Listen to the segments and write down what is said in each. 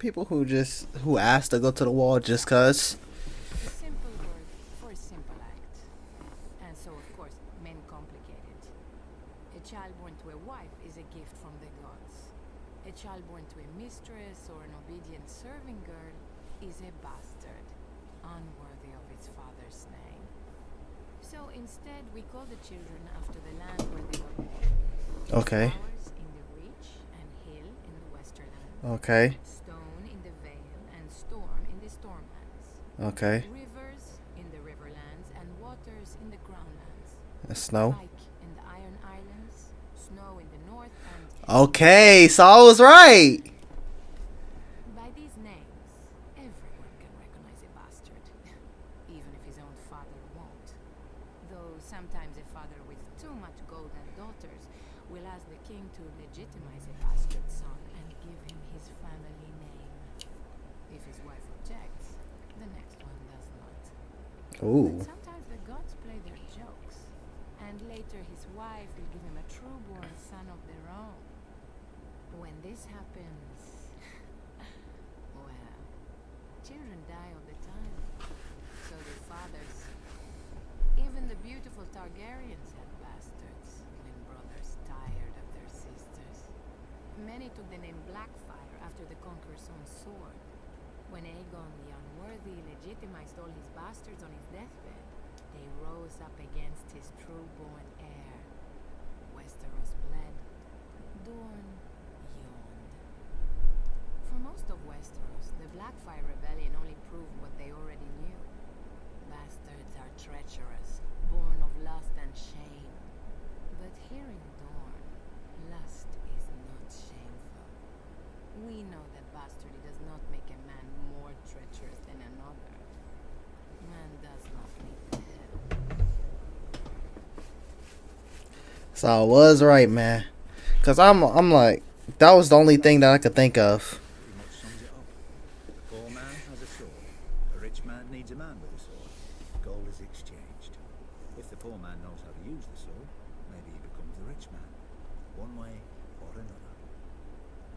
people who ask to go to the wall just cause. A simple word for a simple act. And so, of course, men complicate it. A child born to a wife is a gift from the gods. A child born to a mistress or an obedient serving girl is a bastard, unworthy of its father's name. So instead, we call the children after the land where they were born. Okay. Flowers in the Reach and Hill in the Westerland. Okay. Stone in the Vale and Storm in the Stormlands. Okay. Rivers in the Riverlands and waters in the Crownlands. Snow. Pike in the Iron Islands, snow in the north, and Okay, so I was right. by these names, everyone can recognize a bastard, even if his own father won't. Though sometimes a father with too much gold and daughters will ask the king to legitimize a bastard son and give him his family name. If his wife objects, the next one does not. Ooh. But sometimes the gods play their jokes, and later his wife will give him a true-born son of their own. When this happens, well, children die all the time. So do fathers. Even the beautiful Targaryens had bastards when brothers tired of their sisters. Many took the name Blackfire after the Conqueror's own sword. When Aegon the Unworthy legitimized all his bastards on his deathbed, they rose up against his true-born heir. Westeros bled. Dorne yawned. For most of Westeros, the Blackfire Rebellion only proved what they already knew. Bastards are treacherous, born of lust and shame. But here in Dorne, lust is not shameful. We know that bastardy does not make a man more treacherous than another. Man does not need the hell. So I was right, man. Cause I'm like, that was the only thing that I could think of. Pretty much sums it up. A poor man has a sword. A rich man needs a man with a sword. Gold is exchanged. If the poor man knows how to use the sword, maybe he becomes the rich man. One way or another.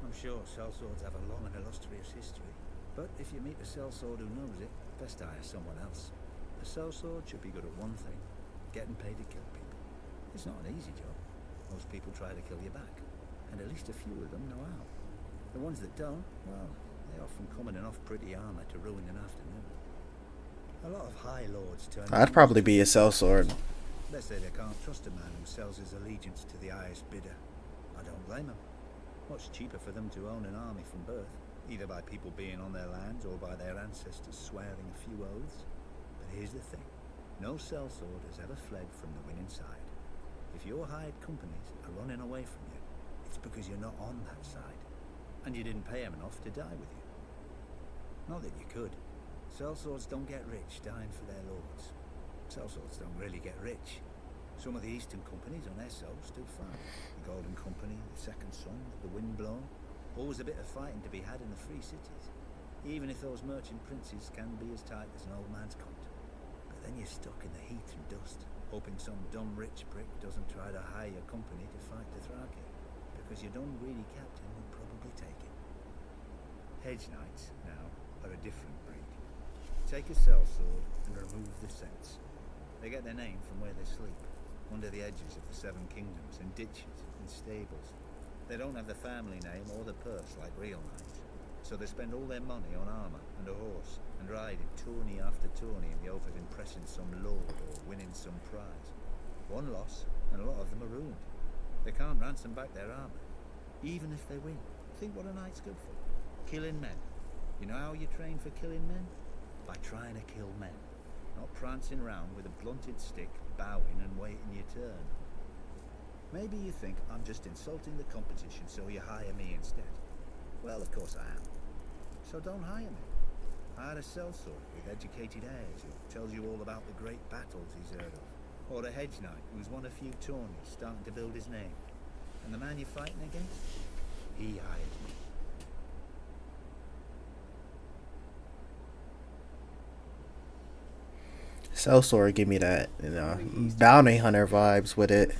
I'm sure sellswords have a long and illustrious history. But if you meet a sellsword who knows it, best hire someone else. A sellsword should be good at one thing. Getting paid to kill people. It's not an easy job. Most people try to kill you back. And at least a few of them know how. The ones that don't, well, they often come in enough pretty armor to ruin an afternoon. A lot of high lords turn... I'd probably be a sellsword. They say they can't trust a man who sells his allegiance to the highest bidder. I don't blame them. Much cheaper for them to own an army from birth, either by people being on their lands or by their ancestors swearing a few oaths. But here's the thing. No sellsword has ever fled from the winning side. If your hired companies are running away from you, it's because you're not on that side, and you didn't pay them enough to die with you. Not that you could. Sellswords don't get rich dying for their lords. Sellswords don't really get rich. Some of the eastern companies on Essos stood fine. The Golden Company, the Second Son, the Windblown. Always a bit of fighting to be had in the free cities. Even if those merchant princes can be as tight as an old man's cunt. But then you're stuck in the heat and dust, hoping some dumb rich prick doesn't try to hire your company to fight Dothraki, because your dumb greedy captain would probably take it. Hedge Knights, now, are a different breed. Take a sellsword and remove the sense. They get their name from where they sleep, under the edges of the Seven Kingdoms, in ditches, in stables. They don't have the family name or the purse like real knights, so they spend all their money on armor and a horse, and ride in tourney after tourney in the hope of impressing some lord or winning some prize. One loss, and a lot of them are ruined. They can't ransom back their armor, even if they win. Think what a knight's good for. Killing men. You know how you train for killing men? By trying to kill men. Not prancing round with a blunted stick, bowing and waiting your turn. Maybe you think I'm just insulting the competition, so you hire me instead. Well, of course I am. So don't hire me. Hire a sellsword with educated heirs who tells you all about the great battles he's heard of. Or a hedge knight who's won a few tourneys, starting to build his name. And the man you're fighting against? He hires me. Sellsword give me that, bounty hunter vibes with it.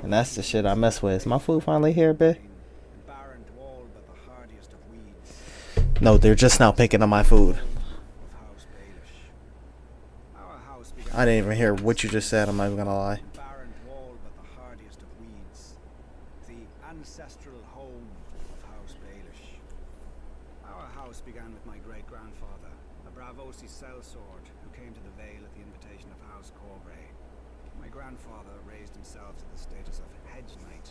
And that's the shit I mess with. Is my food finally here, bitch? wall but the hardiest of weeds. No, they're just now picking up my food. Of House Baelish. Our house began I didn't even hear what you just said. I'm not even gonna lie. barren wall but the hardiest of weeds. The ancestral home of House Baelish. Our house began with my great-grandfather, a Bravosi sellsword who came to the Vale at the invitation of House Corbray. My grandfather raised himself to the status of Hedge Knight,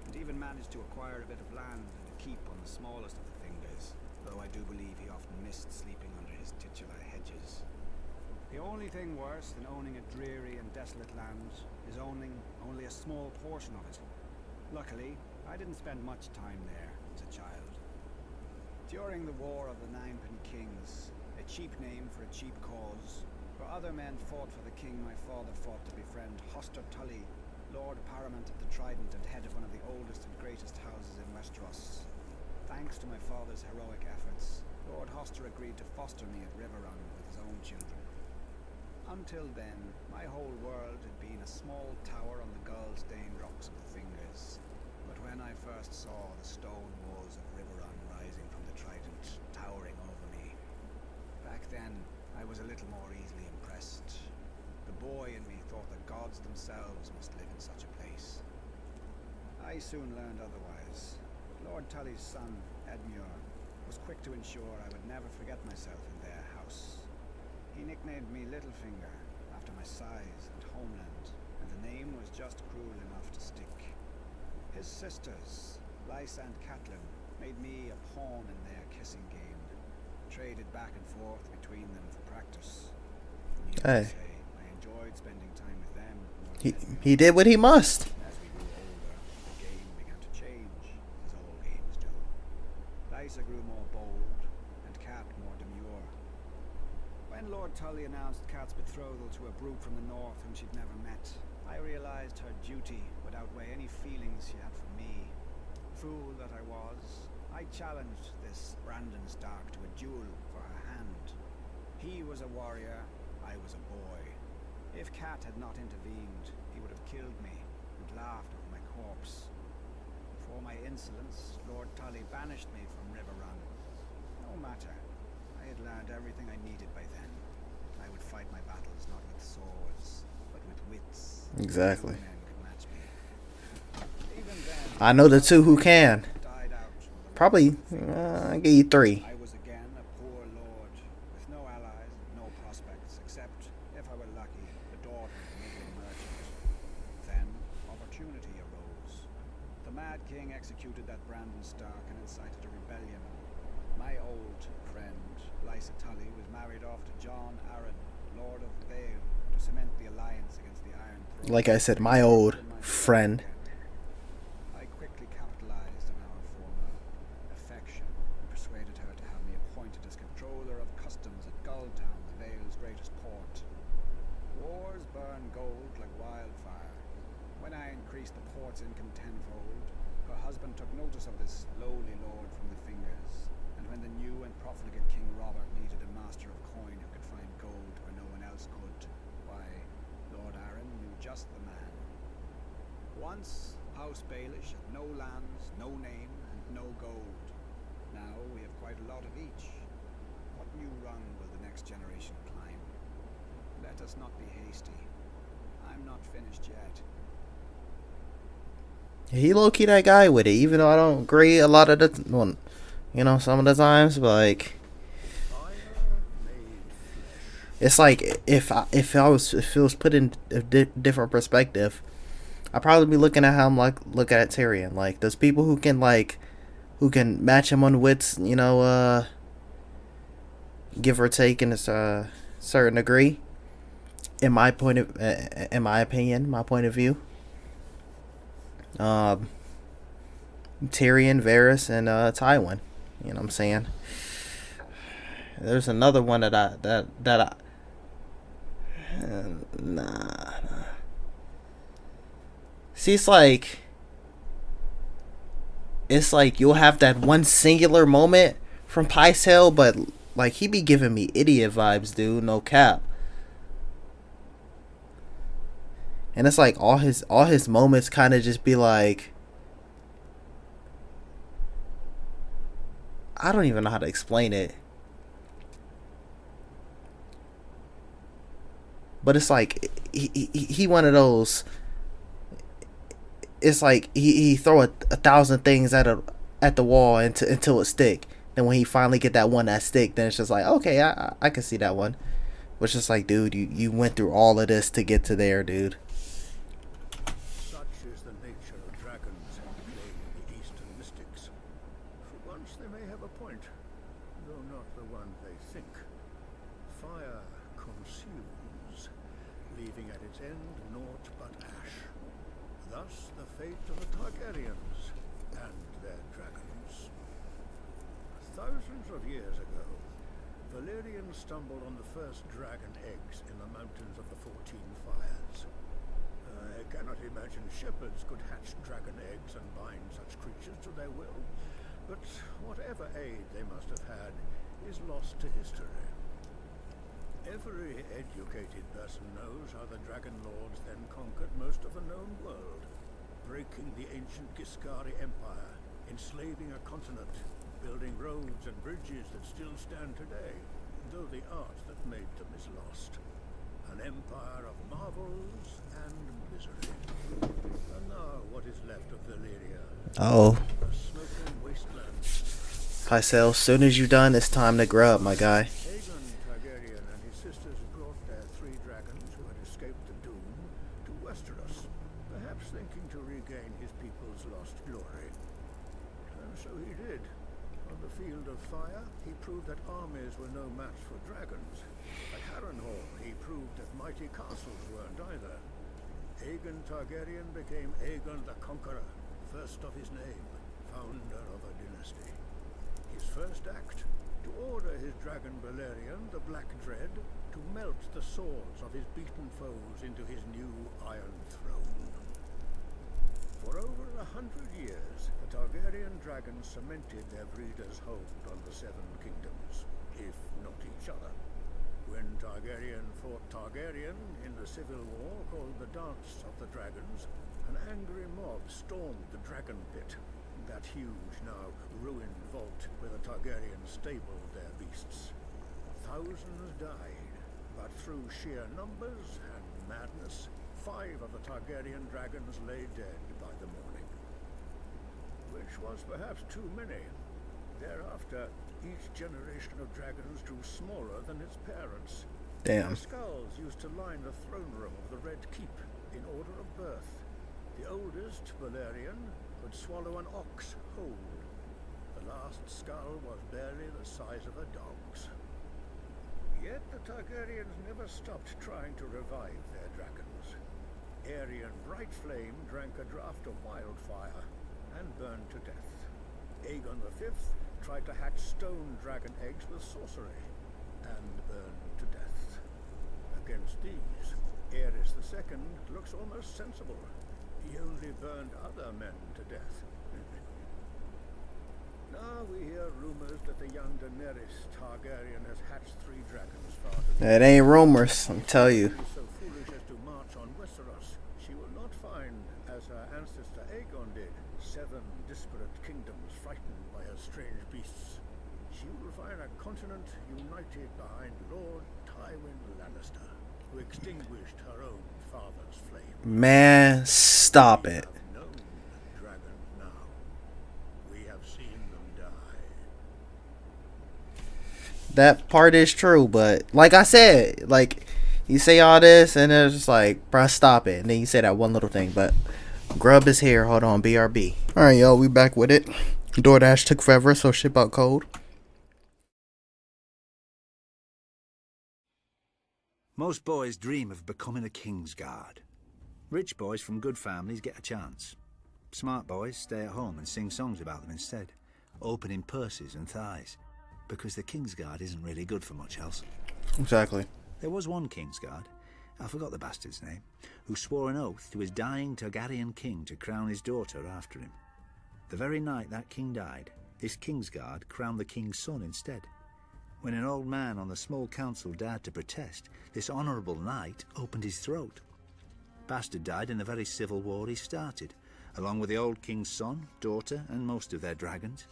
and even managed to acquire a bit of land and a keep on the smallest of the fingers, though I do believe he often missed sleeping under his titular hedges. The only thing worse than owning a dreary and desolate land is owning only a small portion of it. Luckily, I didn't spend much time there as a child. During the War of the Ninepenny Kings, a cheap name for a cheap cause, where other men fought for the king my father fought to befriend Hoster Tully, Lord Paramount of the Trident and head of one of the oldest and greatest houses in Westeros. Thanks to my father's heroic efforts, Lord Hoster agreed to foster me at Riverrun with his own children. Until then, my whole world had been a small tower on the gull-stained rocks of the Fingers. But when I first saw the stone walls of Riverrun rising from the Trident, towering over me, back then I was a little more easily impressed. The boy in me thought the gods themselves must live in such a place. I soon learned otherwise. Lord Tully's son, Edmure, was quick to ensure I would never forget myself in their house. He nicknamed me Littlefinger, after my size and homeland, and the name was just cruel enough to stick. His sisters, Lysa and Catelyn, made me a pawn in their kissing game, traded back and forth between them for practice. Hey. I enjoyed spending time with them. He did what he must. As we grew older, the game began to change, as all games do. Lysa grew more bold, and Cat more demure. When Lord Tully announced Cat's betrothal to a brute from the north whom she'd never met, I realized her duty would outweigh any feelings she had for me. Fool that I was, I challenged this Brandon Stark to a duel for her hand. He was a warrior, I was a boy. If Cat had not intervened, he would have killed me and laughed over my corpse. For my insolence, Lord Tully banished me from Riverrun. No matter. I had learned everything I needed by then. I would fight my battles not with swords, but with wits. Exactly. No man could match me. Even then, I know the two who can. died out on the Probably, I give you 3. I was again a poor lord, with no allies, no prospects, except, if I were lucky, the daughter of a Midland merchant. Then, opportunity arose. The Mad King executed that Brandon Stark and incited a rebellion. My old friend, Lysa Tully, was married off to John Arryn, Lord of the Vale, to cement the alliance against the Iron Throne. Like I said, my old friend. I quickly capitalized on our former affection and persuaded her to have me appointed as controller of customs at Gulltown, the Vale's greatest port. Wars burn gold like wildfire. When I increased the port's income tenfold, her husband took notice of this lowly lord from the Fingers, and when the new and profligate King Robert needed a master of coin who could find gold where no one else could, why, Lord Arryn knew just the man. Once, House Baelish had no lands, no name, and no gold. Now we have quite a lot of each. What new rung will the next generation climb? Let us not be hasty. I'm not finished yet. He low-key that guy with it, even though I don't agree a lot of the, well, you know, some of the times, but like, it's like if it was put in a different perspective, I'd probably be looking at how I'm like look at Tyrion. Like, there's people who can match him on wits, you know, give or take in a certain degree. In my opinion, my point of view. Tyrion, Varys, and Tywin. You know what I'm saying? There's another one that I nah. See, it's like you'll have that one singular moment from Pycelle, but like he be giving me idiot vibes, dude. No cap. And it's like all his moments kind of just be like, I don't even know how to explain it. But it's like he one of those. It's like he throw a thousand things at the wall until it stick. Then when he finally get that one that stick, then it's just like, okay, I can see that one. But it's just like, dude, you went through all of this to get to there, dude. Such is the nature of dragons and claim the Eastern mystics. For once they may have a point, though not the one they think. Fire consumes, leaving at its end naught but ash. Thus the fate of the Targaryens and their dragons. Thousands of years ago, Valyrians stumbled on the first dragon eggs in the mountains of the 14 Fires. I cannot imagine shepherds could hatch dragon eggs and bind such creatures to their will, but whatever aid they must have had is lost to history. Every educated person knows how the Dragon Lords then conquered most of the known world, breaking the ancient Giscari Empire, enslaving a continent, building roads and bridges that still stand today, though the art that made them is lost. An empire of marvels and misery. And now what is left of Valyria? Oh. A smoking wasteland. Pycelle, as soon as you're done, it's time to grub, my guy. Aemon Targaryen and his sisters brought their 3 dragons who had escaped the doom to Westeros, perhaps thinking to regain his people's lost glory. And so he did. On the field of fire, he proved that armies were no match for dragons. At Harrenhal, he proved that mighty castles weren't either. Aegon Targaryen became Aegon the Conqueror, first of his name, founder of a dynasty. His first act, to order his dragon Balerion, the Black Dread, to melt the swords of his beaten foes into his new Iron Throne. For over 100 years, the Targaryen dragons cemented their breeders' hold on the 7 kingdoms, if not each other. When Targaryen fought Targaryen in the civil war called the Dance of the Dragons, an angry mob stormed the Dragon Pit, that huge, now ruined vault where the Targaryens stabled their beasts. Thousands died, but through sheer numbers and madness, 5 of the Targaryen dragons lay dead by the morning. Which was perhaps too many. Thereafter, each generation of dragons grew smaller than its parents. Damn. Their skulls used to line the throne room of the Red Keep in order of birth. The oldest, Balerion, could swallow an ox whole. The last skull was barely the size of a dog's. Yet the Targaryens never stopped trying to revive their dragons. Aerion Brightflame drank a draught of wildfire and burned to death. Aegon V tried to hatch stone dragon eggs with sorcery and burned to death. Against these, Aerys II looks almost sensible. He only burned other men to death. Now we hear rumors that the young Daenerys Targaryen has hatched 3 dragons fathered. It ain't rumors, I'm telling you. So foolish as to march on Westeros, she will not find, as her ancestor Aegon did, 7 disparate kingdoms frightened by her strange beasts. She will find a continent united behind Lord Tywin Lannister, who extinguished her own father's flame. Man, stop it. We have known dragons now. We have seen them die. That part is true, but like I said, like you say all this and it's just like, bruh, stop it. And then you say that one little thing, but grub is here. Hold on, BRB. Alright, y'all, we back with it. DoorDash took forever, so ship out cold. Most boys dream of becoming a Kingsguard. Rich boys from good families get a chance. Smart boys stay at home and sing songs about them instead, opening purses and thighs, because the Kingsguard isn't really good for much else. Exactly. There was one Kingsguard, I forgot the bastard's name, who swore an oath to his dying Targaryen king to crown his daughter after him. The very night that king died, this Kingsguard crowned the king's son instead. When an old man on the small council dared to protest, this honourable knight opened his throat. Bastard died in the very civil war he started, along with the old king's son, daughter, and most of their dragons.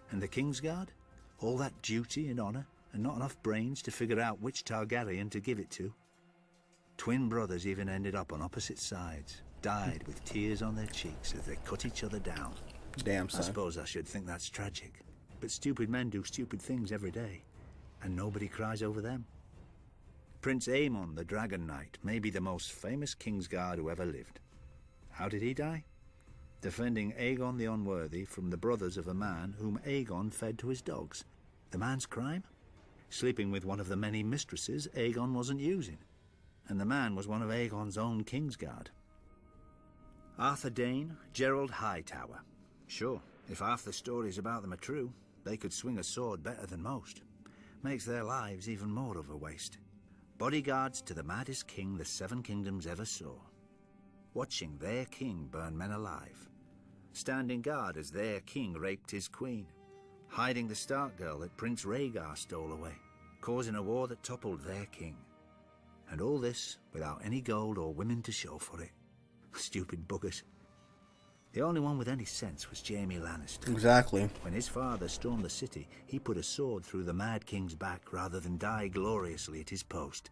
And the Kingsguard? All that duty and honour, and not enough brains to figure out which Targaryen to give it to. Twin brothers even ended up on opposite sides, died with tears on their cheeks as they cut each other down. Damn, son. I suppose I should think that's tragic, but stupid men do stupid things every day, and nobody cries over them. Prince Aemon, the Dragon Knight, may be the most famous Kingsguard who ever lived. How did he die? Defending Aegon the Unworthy from the brothers of a man whom Aegon fed to his dogs. The man's crime? Sleeping with one of the many mistresses Aegon wasn't using. And the man was one of Aegon's own Kingsguard. Arthur Dane, Gerald Hightower. Sure, if half the stories about them are true, they could swing a sword better than most. Makes their lives even more of a waste. Bodyguards to the maddest king the Seven Kingdoms ever saw. Watching their king burn men alive. Standing guard as their king raped his queen. Hiding the Stark girl that Prince Rhaegar stole away. Causing a war that toppled their king. And all this without any gold or women to show for it. Stupid buggers. The only one with any sense was Jaime Lannister. Exactly. When his father stormed the city, he put a sword through the Mad King's back rather than die gloriously at his post.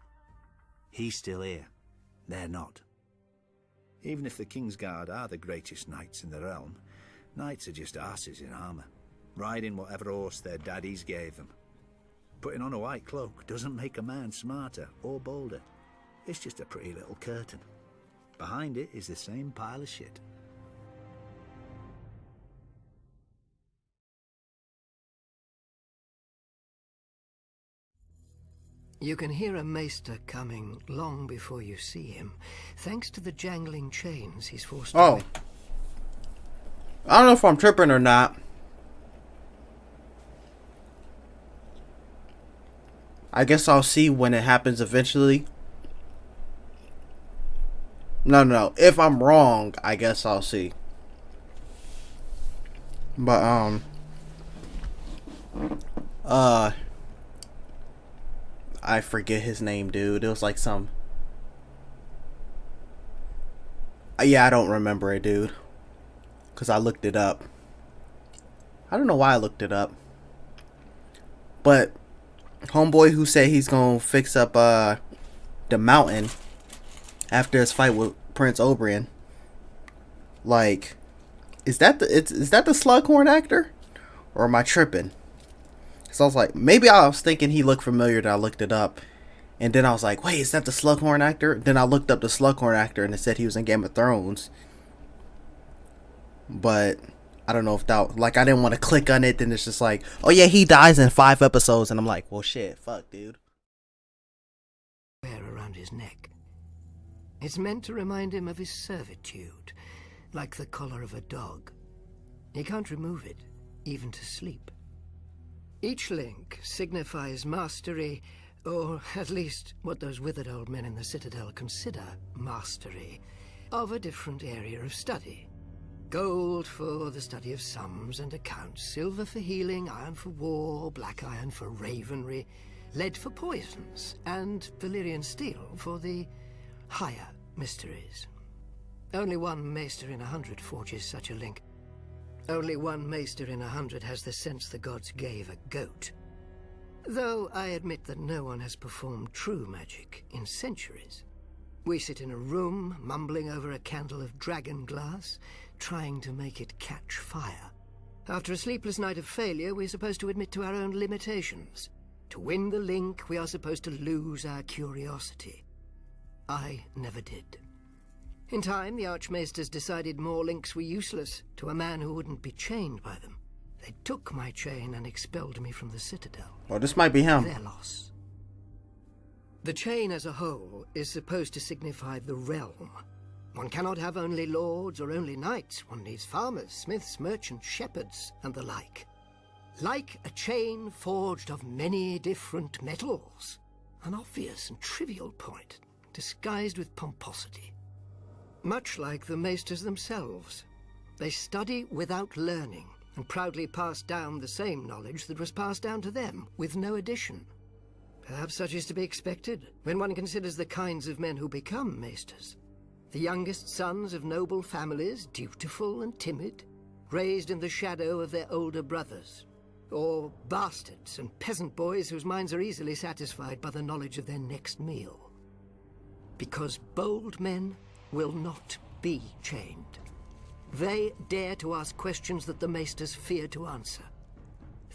He's still here. They're not. Even if the Kingsguard are the greatest knights in the realm, knights are just asses in armour, riding whatever horse their daddies gave them. Putting on a white cloak doesn't make a man smarter or bolder. It's just a pretty little curtain. Behind it is the same pile of shit. You can hear a maester coming long before you see him, thanks to the jangling chains he's forced to Oh. I don't know if I'm tripping or not. I guess I'll see when it happens eventually. No. If I'm wrong, I guess I'll see. But, I forget his name, dude. It was like some... Yeah, I don't remember it, dude. Because I looked it up. I don't know why I looked it up. But... homeboy who said he's gonna fix up the mountain after his fight with Prince Oberyn. Like, is that the Slughorn actor, or am I tripping? So I was like, maybe I was thinking he looked familiar, and I looked it up, and then I was like, wait, is that the Slughorn actor? Then I looked up the Slughorn actor, and it said he was in Game of Thrones. But I don't know if that, like, I didn't want to click on it. Then it's just like, oh yeah, he dies in 5 episodes. And I'm like, well, shit, fuck, dude. Around his neck. It's meant to remind him of his servitude, like the collar of a dog. He can't remove it, even to sleep. Each link signifies mastery, or at least what those withered old men in the Citadel consider mastery, of a different area of study. Gold for the study of sums and accounts, silver for healing, iron for war, black iron for ravenry, lead for poisons, and Valyrian steel for the higher mysteries. Only one maester in 100 forges such a link. Only one maester in 100 has the sense the gods gave a goat. Though I admit that no one has performed true magic in centuries. We sit in a room, mumbling over a candle of dragon glass, trying to make it catch fire. After a sleepless night of failure, we're supposed to admit to our own limitations. To win the link, we are supposed to lose our curiosity. I never did. In time, the Archmaesters decided more links were useless to a man who wouldn't be chained by them. They took my chain and expelled me from the Citadel. Well, this might be him. Their loss. The chain as a whole is supposed to signify the realm. One cannot have only lords or only knights. One needs farmers, smiths, merchants, shepherds, and the like. Like a chain forged of many different metals. An obvious and trivial point, disguised with pomposity. Much like the maesters themselves. They study without learning, and proudly pass down the same knowledge that was passed down to them, with no addition. Perhaps such is to be expected, when one considers the kinds of men who become maesters. The youngest sons of noble families, dutiful and timid, raised in the shadow of their older brothers. Or bastards and peasant boys whose minds are easily satisfied by the knowledge of their next meal. Because bold men will not be chained. They dare to ask questions that the maesters fear to answer.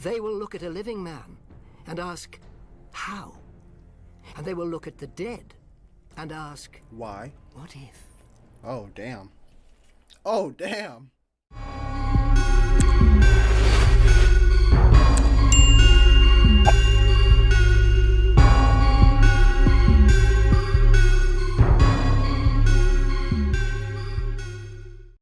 They will look at a living man and ask, how? And they will look at the dead and ask, Why? what if? Oh, damn. Oh, damn.